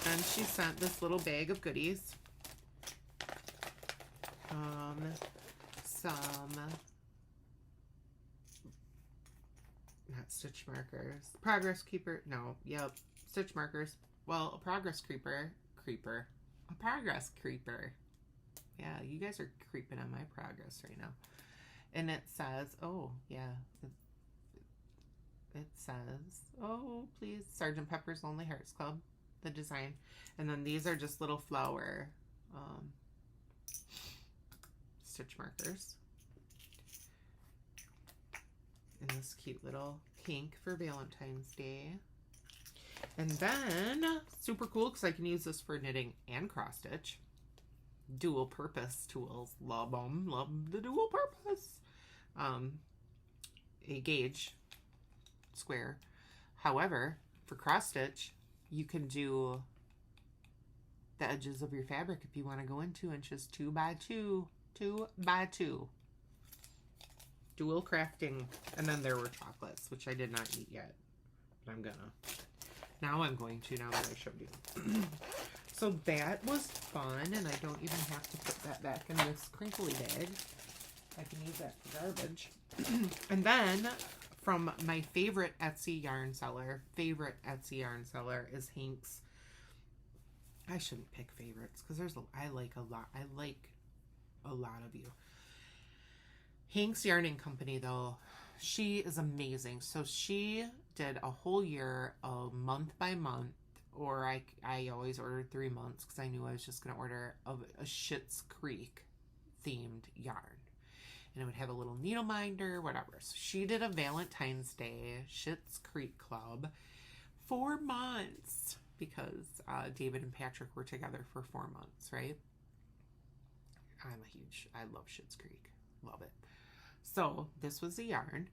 Then she sent this little bag of goodies. Some not stitch markers. Progress creeper. No, yep. Stitch markers. Well, a progress creeper. A progress creeper. Yeah, you guys are creeping on my progress right now. And it says, oh, yeah, it says, oh, please, Sergeant Pepper's Lonely Hearts Club, the design. And then these are just little flower stitch markers. And this cute little pink for Valentine's Day. And then, super cool, because I can use this for knitting and cross stitch. Dual purpose tools. Love them. Love the dual purpose. A gauge square. However, for cross stitch, you can do the edges of your fabric if you want to go in 2 inches, 2 by 2, 2 by 2. Dual crafting. And then there were chocolates, which I did not eat yet, but I'm gonna. Now I'm going to, now that I showed you. So that was fun, and I don't even have to put that back in this crinkly bag. I can use that for garbage. And then, from my favorite Etsy yarn seller is Hank's. I shouldn't pick favorites, because I like a lot of you. Hank's Yarning Company, though, she is amazing. So she did a whole year of month by month, or I always ordered 3 months because I knew I was just going to order a Schitt's Creek themed yarn. And it would have a little needle minder, whatever. So she did a Valentine's Day Schitt's Creek Club 4 months because David and Patrick were together for 4 months, right? I love Schitt's Creek. Love it. So this was the yarn.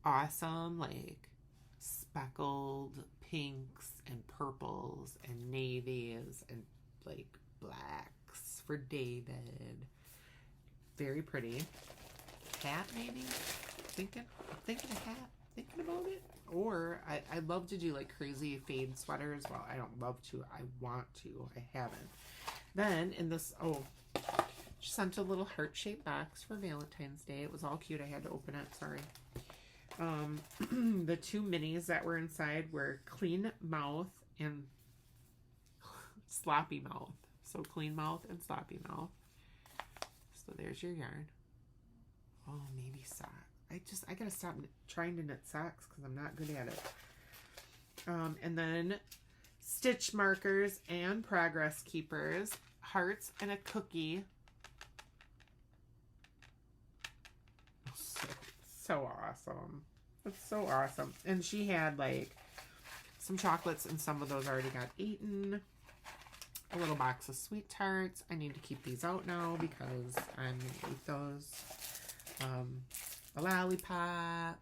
Awesome, like speckled pinks and purples and navies and like blacks for David. Very pretty. Hat maybe? Thinking a hat. Thinking about it. Or I love to do like crazy fade sweaters. Well, I don't love to. I want to. I haven't. Then in this, she sent a little heart-shaped box for Valentine's Day. It was all cute. I had to open it. Sorry. The 2 minis that were inside were Clean Mouth and Sloppy Mouth. So Clean Mouth and Sloppy Mouth. So there's your yarn. Oh, maybe sock. I gotta stop trying to knit socks because I'm not good at it. And then stitch markers and progress keepers, hearts, and a cookie. So awesome. That's so awesome. And she had like some chocolates, and some of those already got eaten. A little box of sweet tarts. I need to keep these out now because I'm gonna eat those. A lollipop,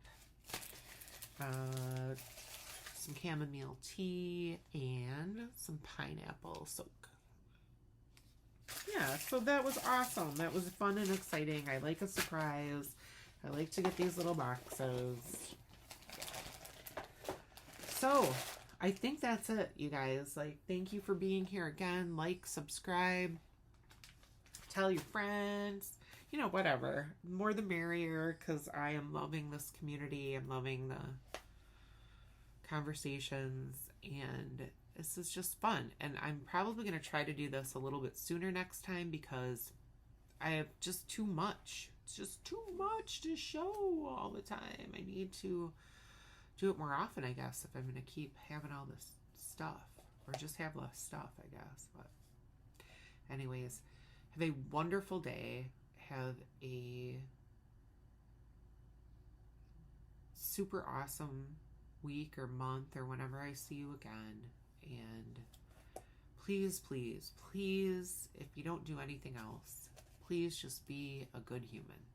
some chamomile tea, and some pineapple soak. Yeah, so that was awesome. That was fun and exciting. I like a surprise. I like to get these little boxes. So, I think that's it, you guys. Like, thank you for being here again. Like, subscribe, tell your friends. You know, whatever. More the merrier, because I am loving this community. I'm loving the conversations, and this is just fun. And I'm probably going to try to do this a little bit sooner next time because I have just too much. It's just too much to show all the time. I need to do it more often, I guess, if I'm going to keep having all this stuff. Or just have less stuff, I guess. But anyways, have a wonderful day. Have a super awesome week or month or whenever I see you again. And please, please, please, if you don't do anything else, please just be a good human.